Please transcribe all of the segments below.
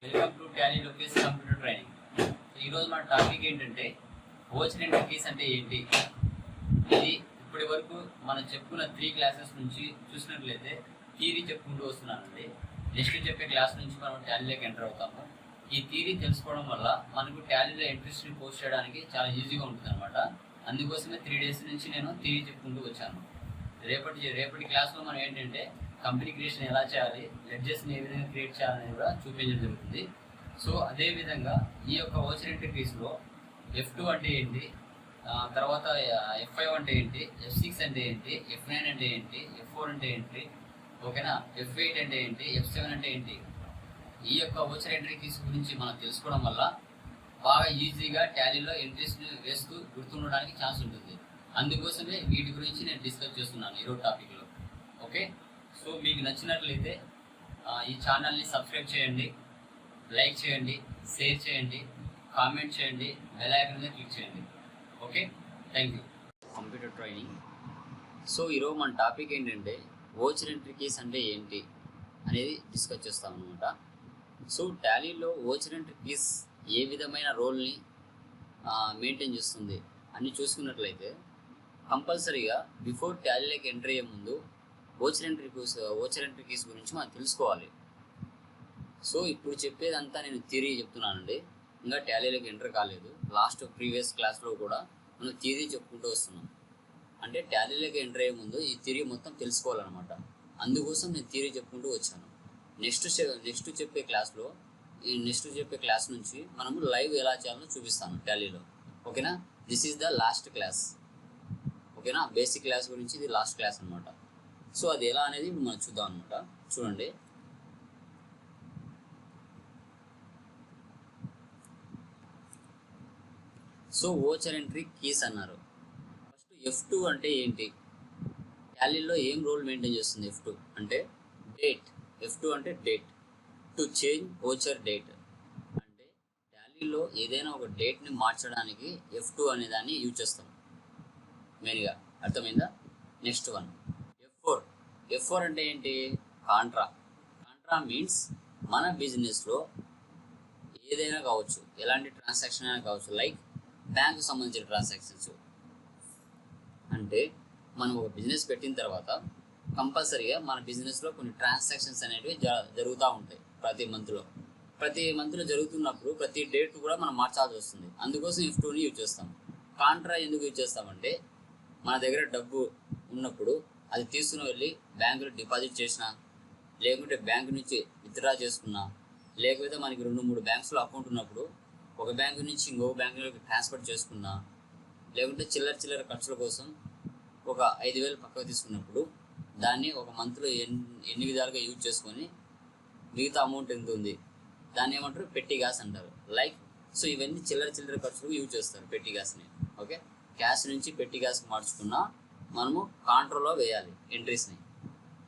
Welcome to Tally Lokesh computer training. ఈరోజు మన topic ఏంటంటే ఓచర్ ఎంట్రీ కీస్ అంటే ఏంటి. ఇది ఇప్పటి వరకు మనం చెప్పుకున్న 3 క్లాసెస్ నుంచి చూసినట్లయితే థియరీ చెప్పుకుంటూ వస్తున్నానండి. నెక్స్ట్ చెప్పే క్లాస్ నుంచి మనం టాలీలోకి ఎంటర్ అవుతాము. ఈ థియరీ తెలుసుకోవడం వల్ల మనకు టాలీలో ఎంట్రీస్ని పోస్ట్ చేయడానికి చాలా ఈజీగా ఉంటుంది అనమాట. అందుకోసమే 3 డేస్ నుంచి నేను థియరీ చెప్పుకుంటూ వచ్చాను. రేపటి క్లాస్లో మనం ఏంటంటే కంపెనీ క్రియేషన్ ఎలా చేయాలి, లెడ్జెస్ని ఏ విధంగా క్రియేట్ చేయాలని కూడా చూపించడం జరుగుతుంది. సో అదేవిధంగా ఈ యొక్క ఓచర్ ఎంట్రీ కేసులో F2 అంటే ఏంటి, తర్వాత F5 అంటే ఏంటి, F6 అంటే ఏంటి, F9 అంటే ఏంటి, F4 అంటే ఏంటి, ఓకేనా, F8 అంటే ఏంటి, F7 అంటే ఏంటి, ఈ యొక్క ఓచర్ ఎంట్రీ కేసు గురించి మనం తెలుసుకోవడం వల్ల బాగా ఈజీగా టాలీలో ఎంట్రీస్ని వేస్తూ గుర్తుండడానికి ఛాన్స్ ఉంటుంది. అందుకోసమే వీటి గురించి నేను డిస్కస్ చేస్తున్నాను ఈరోజు టాపిక్లో. ఓకే, సో మీకు నచ్చినట్లయితే ఈ ఛానల్ని సబ్స్క్రైబ్ చేయండి, లైక్ చేయండి, షేర్ చేయండి, కామెంట్ చేయండి, బెల్ ఐకాన్ మీద క్లిక్ చేయండి. Okay, thank you. Computer training. So ఈరోజు మన టాపిక్ ఏంటంటే ఓచర్ ఎంట్రీ కీస్ అంటే ఏంటి అనేది డిస్కస్ చేస్తాం అనమాట. సో టాలీలో ఓచర్ ఎంట్రీ కీస్ ఏ విధమైన రోల్ని మెయింటైన్ చేస్తుంది అని చూసుకున్నట్లయితే కంపల్సరీగా బిఫోర్ టాలీలోకి ఎంటర్ అయ్యే ముందు ఓచర్ ఎంట్రీ కీస్ గురించి మనం తెలుసుకోవాలి. సో ఇప్పుడు చెప్పేదంతా నేను థియరీ చెప్తున్నానండి, ఇంకా టాలీలోకి ఎంటర్ కాలేదు. లాస్ట్ ప్రీవియస్ క్లాస్లో కూడా మనం థియరీ చెప్పుకుంటూ వస్తున్నాం. అంటే టాలీలోకి ఎంటర్ అయ్యే ముందు ఈ థియరీ మొత్తం తెలుసుకోవాలన్నమాట. అందుకోసం నేను థియరీ చెప్పుకుంటూ వచ్చాను. నెక్స్ట్ చెప్పే క్లాస్ నుంచి మనము లైవ్ ఎలా చేయాలో చూపిస్తాను టాలీలో. ఓకేనా, this is the last class. ఓకేనా, బేసిక్ క్లాస్ గురించి ఇది లాస్ట్ క్లాస్ అనమాట. సో అది ఎలా అనేది ఇప్పుడు మనం చూద్దాం అనమాట. చూడండి, సో ఓచర్ ఎంట్రీ కీస్ అన్నారు. ఫస్ట్ F2 అంటే ఏంటి, టాలీలో ఏం రోల్ మెయింటైన్ చేస్తుంది F2 అంటే డేట్. F2 అంటే date, to change voucher date. అంటే టాలీలో ఏదైనా ఒక డేట్ని మార్చడానికి F2 అనే దాన్ని యూజ్ చేస్తాం మెయిన్గా. అర్థమైందా? నెక్స్ట్ వన్ F4 అంటే ఏంటి, కాంట్రా మీన్స్ మన బిజినెస్లో ఏదైనా కావచ్చు, ఎలాంటి ట్రాన్సాక్షన్ అయినా కావచ్చు, లైక్ బ్యాంకు సంబంధించిన ట్రాన్సాక్షన్స్. అంటే మనం ఒక బిజినెస్ పెట్టిన తర్వాత కంపల్సరీగా మన బిజినెస్లో కొన్ని ట్రాన్సాక్షన్స్ అనేవి జరుగుతూ ఉంటాయి ప్రతి మంత్లో జరుగుతున్నప్పుడు ప్రతి డేట్ కూడా మనం మార్చాల్సి వస్తుంది. అందుకోసం F2ని యూజ్ చేస్తాం. కాంట్రా ఎందుకు యూజ్ చేస్తామంటే మన దగ్గర డబ్బు ఉన్నప్పుడు అది తీసుకుని వెళ్ళి బ్యాంకులో డిపాజిట్ చేసినా, లేకుంటే బ్యాంకు నుంచి విత్డ్రా చేసుకున్నా, లేకపోతే మనకి 2-3 బ్యాంక్స్లో అకౌంట్ ఉన్నప్పుడు ఒక బ్యాంకు నుంచి ఇంకొక బ్యాంకులోకి ట్రాన్స్ఫర్ చేసుకున్నా, లేకుంటే చిల్లర ఖర్చుల కోసం ఒక 5,000 పక్కకు తీసుకున్నప్పుడు దాన్ని ఒక మంత్లో ఎన్ని విధాలుగా యూజ్ చేసుకొని మిగతా అమౌంట్ ఎంత ఉంది దాన్ని ఏమంటారు, పెట్టి గ్యాస్ అంటారు. లైక్ సో ఇవన్నీ చిల్లర ఖర్చులకు యూజ్ చేస్తారు పెట్టి గ్యాస్ని. ఓకే, క్యాష్ నుంచి పెట్టి గ్యాస్కి మార్చుకున్నా మనము కాంట్రోల్లో వేయాలి ఎంట్రీస్ని.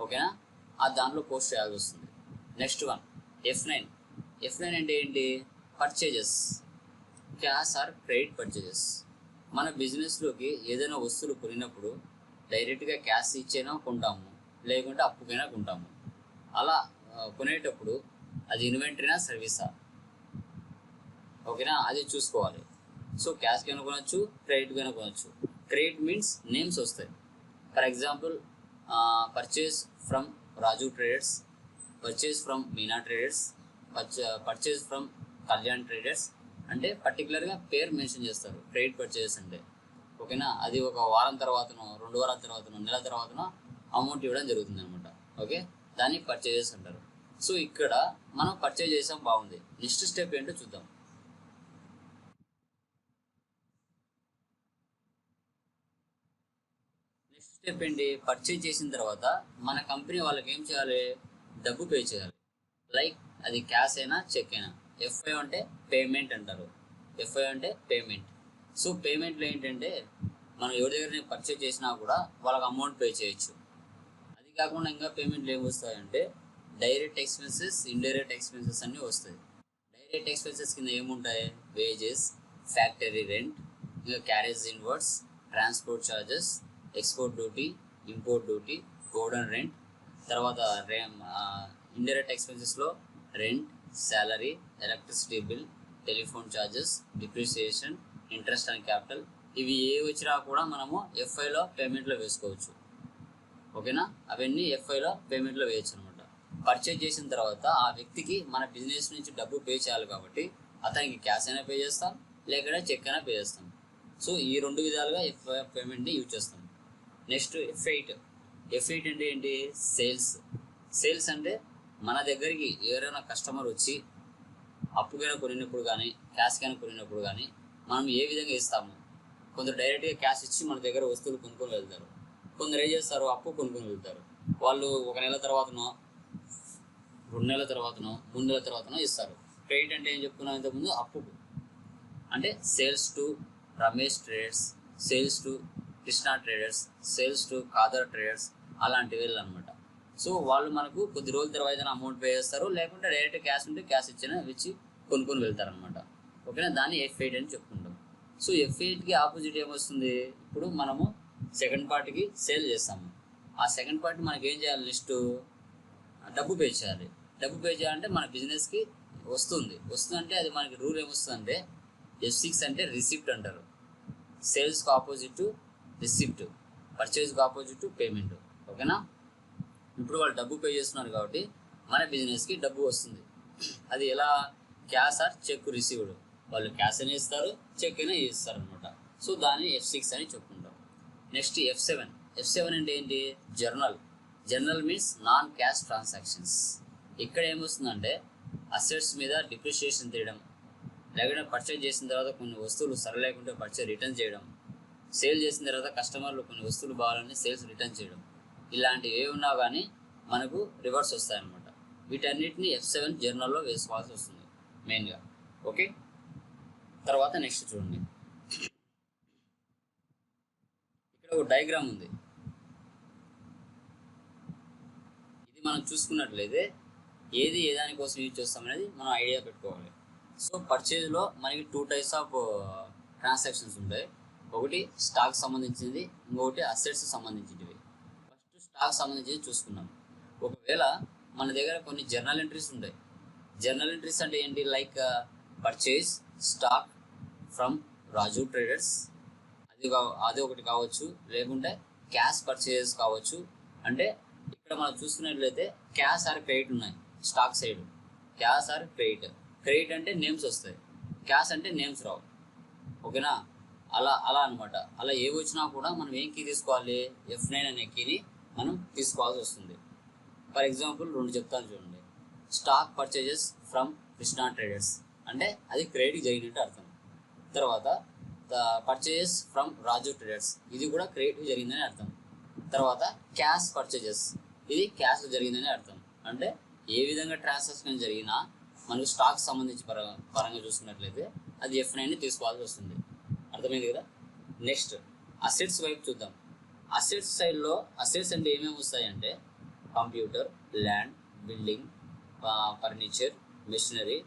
ఓకేనా, దాంట్లో పోస్ట్ చేయాల్సి వస్తుంది. నెక్స్ట్ వన్ F9 అంటే ఏంటి, purchases, cash or credit purchases. మన బిజినెస్లోకి ఏదైనా వస్తువులు కొనినప్పుడు డైరెక్ట్గా క్యాష్ ఇచ్చైనా కొంటాము, లేకుంటే అప్పుకైనా కొంటాము. అలా కొనేటప్పుడు అది ఇన్వెంటరీనా సర్వీసా, ఓకేనా, అది చూసుకోవాలి. సో క్యాష్కైనా కొనవచ్చు, క్రెడిట్కైనా కొనవచ్చు. క్రెడిట్ మీన్స్ నేమ్స్ వస్తాయి. For example purchase from Raju traders, purchase from Meena traders, purchase from Kalyan traders అంటే పర్టికులర్గా పేరు మెన్షన్ చేస్తారు క్రెడిట్ పర్చేజెస్ అంటే. ఓకేనా, అది ఒక వారం తర్వాతనో 2 వారాల తర్వాతనో నెల తర్వాతనో అమౌంట్ ఇవ్వడం జరుగుతుంది అనమాట. ఓకే, దాన్ని పర్చేజెస్ అంటారు. సో ఇక్కడ మనం పర్చేజ్ చేసాం, బాగుంది. నెక్స్ట్ స్టెప్ ఏంటో చూద్దాం. నెక్స్ట్ స్టెప్ ఏంటి, పర్చేజ్ చేసిన తర్వాత మన కంపెనీ వాళ్ళకి ఏం చేయాలి, డబ్బు పే చేయాలి. లైక్ అది క్యాష్ అయినా చెక్ అయినా. F5 అంటే పేమెంట్ అంటారు. F5 అంటే పేమెంట్. సో పేమెంట్లో ఏంటంటే మనం ఎవరి దగ్గర పర్చేజ్ చేసినా కూడా వాళ్ళకి అమౌంట్ పే చేయొచ్చు. అది కాకుండా ఇంకా పేమెంట్లు ఏమి వస్తాయంటే డైరెక్ట్ ఎక్స్పెన్సెస్, ఇండైరెక్ట్ ఎక్స్పెన్సెస్ అన్నీ వస్తాయి. డైరెక్ట్ ఎక్స్పెన్సెస్ కింద ఏముంటాయి, వేజెస్, ఫ్యాక్టరీ రెంట్, ఇంకా carriage inwards, transport charges, export duty, import duty, godown rent. తర్వాత ఇండైరెక్ట్ ఎక్స్పెన్సెస్లో rent, salary, electricity bill, telephone charges, depreciation, interest and capital. ఇవి ఏ వచ్చినా కూడా మనము ఎఫ్ఐలో పేమెంట్లో వేసుకోవచ్చు. ఓకేనా, అవన్నీ ఎఫ్ఐలో పేమెంట్లో వేయచ్చు అనమాట. పర్చేజ్ చేసిన తర్వాత ఆ వ్యక్తికి మన బిజినెస్ నుంచి డబ్బు పే చేయాలి కాబట్టి అతనికి క్యాష్ అయినా పే చేస్తాం, లేకపోతే చెక్ అయినా పే చేస్తాం. సో ఈ రెండు విధాలుగా ఎఫ్ఐ పేమెంట్ని యూజ్ చేస్తాం. Next F8. F8 అంటే ఏంటి? సేల్స్ అంటే మన దగ్గరికి ఎవరైనా కస్టమర్ వచ్చి అప్పుకైనా కొనినప్పుడు కానీ క్యాష్ కైనా కొనినప్పుడు కానీ మనం ఏ విధంగా ఇస్తాము? కొందరు డైరెక్ట్గా క్యాష్ ఇచ్చి మన దగ్గర వస్తువులు కొనుక్కొని వెళ్తారు. కొందరు ఏం చేస్తారు? అప్పు కొనుక్కొని వెళ్తారు. వాళ్ళు 1 నెల తర్వాతనో 2 నెలల తర్వాతనో 3 నెలల తర్వాతనో ఇస్తారు. క్రెడిట్ అంటే ఏం చెప్పుకున్నాం ఇంతకుముందు? అప్పు. అంటే sales to Ramesh traders, sales to Krishna traders, sales to Khadar traders, అలాంటివి అనమాట. సో వాళ్ళు మనకు కొద్ది రోజుల తర్వాత అమౌంట్ పే చేస్తారు, లేకుంటే డైరెక్ట్ క్యాష్ ఉంటే క్యాష్ ఇచ్చి కొనుక్కొని వెళ్తారు అనమాట. ఓకేనా, దాన్ని F8 అని చెప్పుకుంటాం. సో F8కి ఆపోజిట్ ఏమొస్తుంది? ఇప్పుడు మనము సెకండ్ పార్టీకి సేల్ చేస్తాము. ఆ సెకండ్ పార్టీ మనకి ఏం చేయాలి? నెక్స్ట్ డబ్బు పే చేయాలి. డబ్బు పే చేయాలంటే మన బిజినెస్కి వస్తుందంటే అది మనకి రూల్ ఏమొస్తుందంటే F6 అంటే రిసిప్ట్ అంటారు. సేల్స్కి ఆపోజిట్ రిసిప్ట్, పర్చేజ్కి ఆపోజిట్ పేమెంట్. ఓకేనా, ఇప్పుడు వాళ్ళు డబ్బు పే చేస్తున్నారు కాబట్టి మన బిజినెస్కి డబ్బు వస్తుంది. అది ఎలా? Cash or cheque received. వాళ్ళు క్యాష్ అయినా ఇస్తారు, చెక్ అయినా ఇస్తారు అనమాట. సో దాన్ని F6 అని చెప్పుకుంటాం. నెక్స్ట్ F7 అంటే ఏంటి? Journal means non cash transactions. ఇక్కడ ఏమొస్తుందంటే అసెట్స్ మీద డిప్రిషియేషన్ తీయడం, లేకుంటే పర్చేజ్ చేసిన తర్వాత కొన్ని వస్తువులు సరలేకుంటే పర్చేజ్ రిటర్న్ చేయడం, సేల్ చేసిన తర్వాత కస్టమర్లు కొన్ని వస్తువులు బాగాలని సేల్స్ రిటర్న్ చేయడం, ఇలాంటివి ఏ ఉన్నా కానీ మనకు రివర్స్ వస్తాయన్నమాట. వీటన్నిటిని F7 జర్నల్లో వేసుకోవాల్సి వస్తుంది మెయిన్గా. ఓకే, తర్వాత నెక్స్ట్ చూడండి, ఇక్కడ ఒక డయాగ్రామ్ ఉంది. ఇది మనం చూసుకున్నట్లయితే ఏది ఏ దానికోసం యూజ్ చేస్తాం అనేది మనం ఐడియా పెట్టుకోవాలి. సో పర్చేజ్లో మనకి 2 టైప్స్ ఆఫ్ ట్రాన్సాక్షన్స్ ఉంటాయి. ఒకటి స్టాక్ సంబంధించింది, ఇంకొకటి అసెట్స్ సంబంధించినవి. ఫస్ట్ స్టాక్ సంబంధించి చూసుకున్నాం. ఒకవేళ మన దగ్గర కొన్ని జర్నల్ ఎంట్రీస్ ఉంటాయి. జర్నల్ ఎంట్రీస్ అంటే ఏంటి? Like purchase stock from Raju traders, అది ఒకటి కావచ్చు, లేకుంటే క్యాష్ పర్చేజెస్ కావచ్చు. అంటే ఇక్కడ మనం చూసుకున్నట్లయితే క్యాష్ ఆర్ క్రెడిట్ ఉన్నాయి stock side. Cash or credit అంటే నేమ్స్ వస్తాయి, క్యాష్ అంటే నేమ్స్ రావు. ఓకేనా, అలా అనమాట. అలా ఏ వచ్చినా కూడా మనం ఏం కీ తీసుకోవాలి? F9 అనే కీని మనం తీసుకోవాల్సి వస్తుంది. ఫర్ ఎగ్జాంపుల్ 2 చెప్తాను చూడండి. Stock purchases from Krishna traders అంటే అది క్రెడిట్ జరిగినట్టు అర్థం. తర్వాత పర్చేజెస్ ఫ్రమ్ రాజు ట్రేడర్స్, ఇది కూడా క్రెడిట్ జరిగిందని అర్థం. తర్వాత క్యాష్ పర్చేజెస్, ఇది క్యాష్ జరిగిందని అర్థం. అంటే ఏ విధంగా ట్రాన్సాక్షన్ జరిగినా మనకు స్టాక్ సంబంధించి పరంగా చూసుకున్నట్లయితే అది F9ని తీసుకోవాల్సి వస్తుంది. అర్థమైంది కదా. నెక్స్ట్ అసెట్స్ వైపు చూద్దాం. అసెట్స్ సైడ్లో అసెట్స్ అంటే ఏమేమి వస్తాయంటే computer, land, building, furniture, machinery,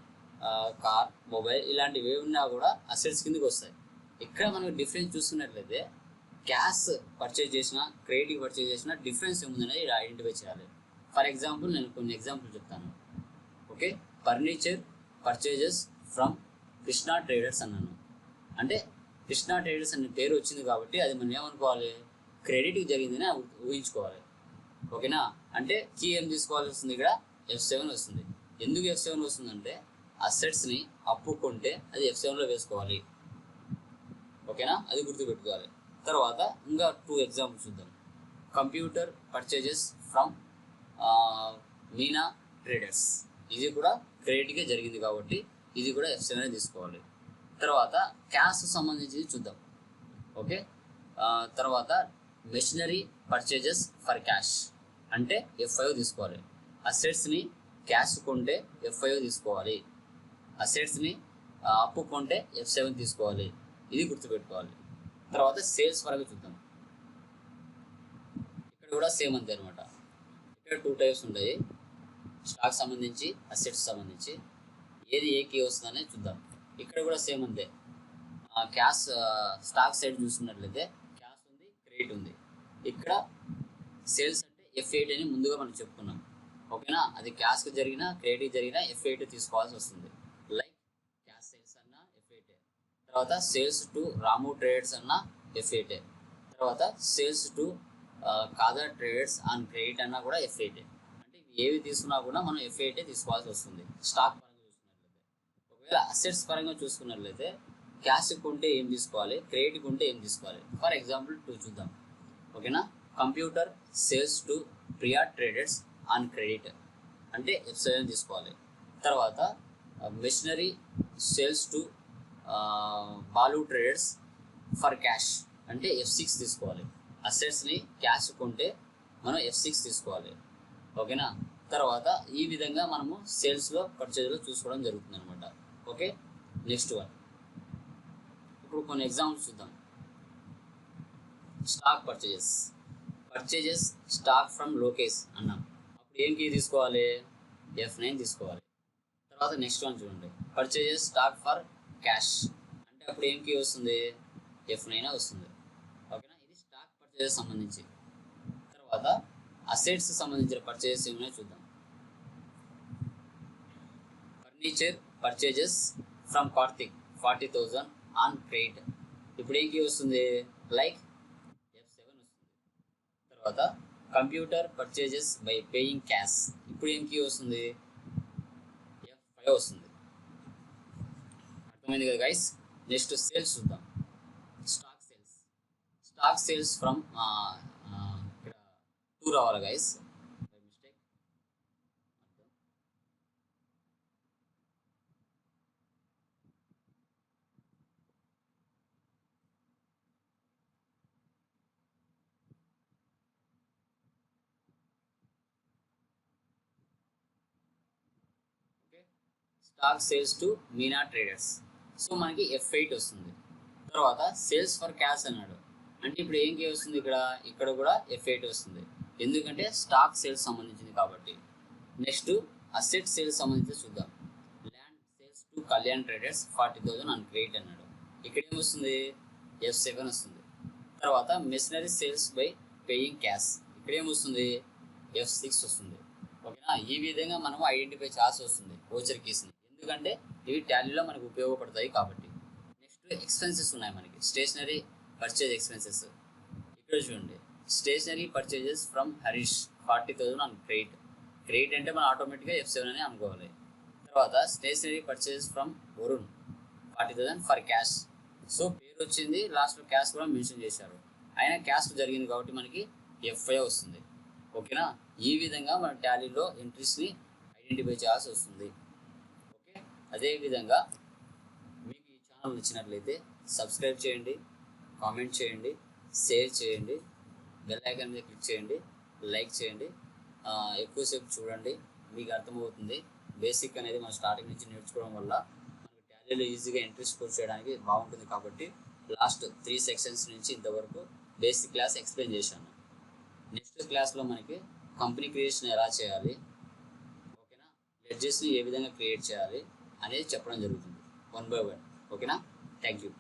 car, mobile, ఇలాంటివి ఉన్నా కూడా అసెట్స్ కిందకి వస్తాయి. ఇక్కడ మనకు డిఫరెన్స్ చూసుకున్నట్లయితే క్యాష్ పర్చేజ్ చేసిన, క్రెడిట్ పర్చేజ్ చేసిన డిఫరెన్స్ ఏముందనేది ఇక్కడ ఐడెంటిఫై చేయాలి. ఫర్ ఎగ్జాంపుల్ నేను కొన్ని ఎగ్జాంపుల్ చెప్తాను. Okay, furniture purchases from Krishna traders అన్నాను. అంటే కృష్ణ ట్రేడర్స్ అనే పేరు వచ్చింది కాబట్టి అది మనం ఏమనుకోవాలి? క్రెడిట్కి జరిగిందని ఊహించుకోవాలి. ఓకేనా, అంటే కీ ఏం తీసుకోవాల్సి వస్తుంది? ఇక్కడ F7 వస్తుంది. ఎందుకు F7 వస్తుందంటే అసెట్స్ని అప్పు కొంటే అది F7లో వేసుకోవాలి. ఓకేనా, అది గుర్తుపెట్టుకోవాలి. తర్వాత ఇంకా 2 ఎగ్జాంపుల్స్ చూద్దాం. Computer purchases from Meena traders, ఇది కూడా క్రెడిట్కే జరిగింది కాబట్టి ఇది కూడా F7 తీసుకోవాలి. తర్వాత క్యాష్ సంబంధించి చూద్దాం. ఓకే, తర్వాత మెషినరీ పర్చేజెస్ ఫర్ క్యాష్ అంటే F5 తీసుకోవాలి. అసెట్స్ని క్యాష్ కొంటే F5 తీసుకోవాలి. అసెట్స్ని అప్పు కొంటే F7 తీసుకోవాలి. ఇది గుర్తుపెట్టుకోవాలి. తర్వాత సేల్స్ పరంగా చూద్దాం. ఇక్కడ కూడా సేమ్ అంతే అనమాట. ఇక్కడ 2 టైప్స్ ఉంటాయి, స్టాక్ సంబంధించి, అసెట్స్ సంబంధించి. ఏది ఏ కీ వస్తుందనే చూద్దాం. ఇక్కడ కూడా సేమ్ అంతే. క్యాష్ స్టాక్ సైడ్ చూసుకున్నట్లయితే క్యాష్ ఉంది, క్రెడిట్ ఉంది. ఇక్కడ సేల్స్ అంటే F8 అని ముందుగా మనం చెప్పుకున్నాం. ఓకేనా. అది క్యాష్కి జరిగినా క్రెడిట్ జరిగినా F8 తీసుకోవాల్సి వస్తుంది. లైక్ క్యాష్ సేల్స్ అన్న F8, తర్వాత సేల్స్ టు రాము ట్రేడర్స్ అన్న F8, తర్వాత sales to Kadar traders on credit అన్నా కూడా F8. అంటే ఏవి తీసుకున్నా కూడా మనం F8 తీసుకోవాల్సి వస్తుంది స్టాక్ పరంగా చూసుకున్నట్లయితే. ఒకవేళ అసెట్స్ పరంగా చూసుకున్నట్లయితే క్యాష్కి ఉంటే ఏం తీసుకోవాలి, క్రెడిట్కి ఉంటే ఏం తీసుకోవాలి. ఫర్ ఎగ్జాంపుల్ 2 చూద్దాం. ఓకేనా. Computer sales to Priya traders on credit అంటే F7 తీసుకోవాలి. తర్వాత machinery sales to Balu traders for cash అంటే F6 తీసుకోవాలి. అసెట్స్ని క్యాష్ కొంటే మనం F6 తీసుకోవాలి. ఓకేనా. తర్వాత ఈ విధంగా మనము సేల్స్లో పర్చేజ్లో చూసుకోవడం జరుగుతుంది అనమాట. ఓకే. నెక్స్ట్ వన్, ఇప్పుడు కొన్ని ఎగ్జాంపుల్స్ చూద్దాం. Stock purchases stock from Lokesh అన్నాం. అప్పుడు ఏం కీ తీసుకోవాలి, F9 తీసుకోవాలి. తర్వాత నెక్స్ట్ వన్ చూడండి, పర్చేజెస్ స్టాక్ ఫర్ క్యాష్ అంటే అప్పుడు ఏం కీ వస్తుంది, F9 వస్తుంది. ఓకేనా. ఇది స్టాక్ పర్చేజెస్ సంబంధించి. తర్వాత అసెట్స్ సంబంధించిన పర్చేజెస్ ఏమైనా చూద్దాం. Furniture purchases from Karthik 40,000 on credit. ఇప్పుడు ఏం కీ వస్తుంది, లైక్ F7 వస్తుంది. తర్వాత computer purchases by paying cash. ఇప్పుడు ఏం కీ వస్తుంది, F5 వస్తుంది. అర్థమైంది కదా గైస్. నెక్స్ట్ సేల్స్ చూద్దాం. స్టాక్ సేల్స్ ఫ్రమ్ ఇక్కడ 2 రావాలి guys, by mistake. Okay. Stock sales to Meena traders. So మనకి F8 వస్తుంది. తర్వాత సేల్స్ ఫర్ క్యాష్ అన్నాడు అంటే ఇప్పుడు ఏం కీ వస్తుంది, ఇక్కడ కూడా F8 వస్తుంది. ఎందుకంటే స్టాక్ సేల్స్ సంబంధించింది కాబట్టి. నెక్స్ట్ అసెట్ సేల్స్ సంబంధించి చూద్దాం. Land sales to Kalyan traders 40,000 on credit అన్నాడు. ఇక్కడ ఏమొస్తుంది, F7 వస్తుంది. తర్వాత machinery sales by paying cash. ఇక్కడ ఏమొస్తుంది, F6 వస్తుంది. ఓకేనా. ఈ విధంగా మనం ఐడెంటిఫై చేయాల్సి వస్తుంది వోచర్ కీస్ని, ఎందుకంటే ఇవి టాలీలో మనకు ఉపయోగపడతాయి కాబట్టి. నెక్స్ట్ ఎక్స్పెన్సెస్ ఉన్నాయి మనకి. స్టేషనరీ పర్చేజ్ ఎక్స్పెన్సెస్ ఇక్కడ చూడండి. Stationery purchases from Harish 40,000 on credit అంటే మనం ఆటోమేటిక్గా F7 అని అనుకోవాలి. తర్వాత stationery purchases from Varun 40,000 for cash. So పేరు వచ్చింది, లాస్ట్లో క్యాష్ కూడా మెన్షన్ చేశారు. అయినా క్యాష్ జరిగింది కాబట్టి మనకి F5 వస్తుంది. ఓకేనా. ఈ విధంగా మన టాలీలో ఎంట్రీస్ని ఐడెంటిఫై చేయాల్సి వస్తుంది. ఓకే. అదేవిధంగా మీకు ఈ ఛానల్ నచ్చినట్లయితే సబ్స్క్రైబ్ చేయండి, కామెంట్ చేయండి, షేర్ చేయండి, బెల్ ఐకాన్ మీద క్లిక్ చేయండి, లైక్ చేయండి. ఎక్కువసేపు చూడండి, మీకు అర్థమవుతుంది. బేసిక్ అనేది మనం స్టార్టింగ్ నుంచి నేర్చుకోవడం వల్ల మనకు టాలీలో ఈజీగా ఎంట్రీ స్కోర్ చేయడానికి బాగుంటుంది. కాబట్టి లాస్ట్ 3 సెక్షన్స్ నుంచి ఇంతవరకు బేసిక్ క్లాస్ ఎక్స్ప్లెయిన్ చేశాను. నెక్స్ట్ క్లాస్లో మనకి కంపెనీ క్రియేషన్ ఎలా చేయాలి, ఓకేనా, లెడ్జెస్ని ఏ విధంగా క్రియేట్ చేయాలి అనేది చెప్పడం జరుగుతుంది 1 by 1. ఓకేనా. Thank you.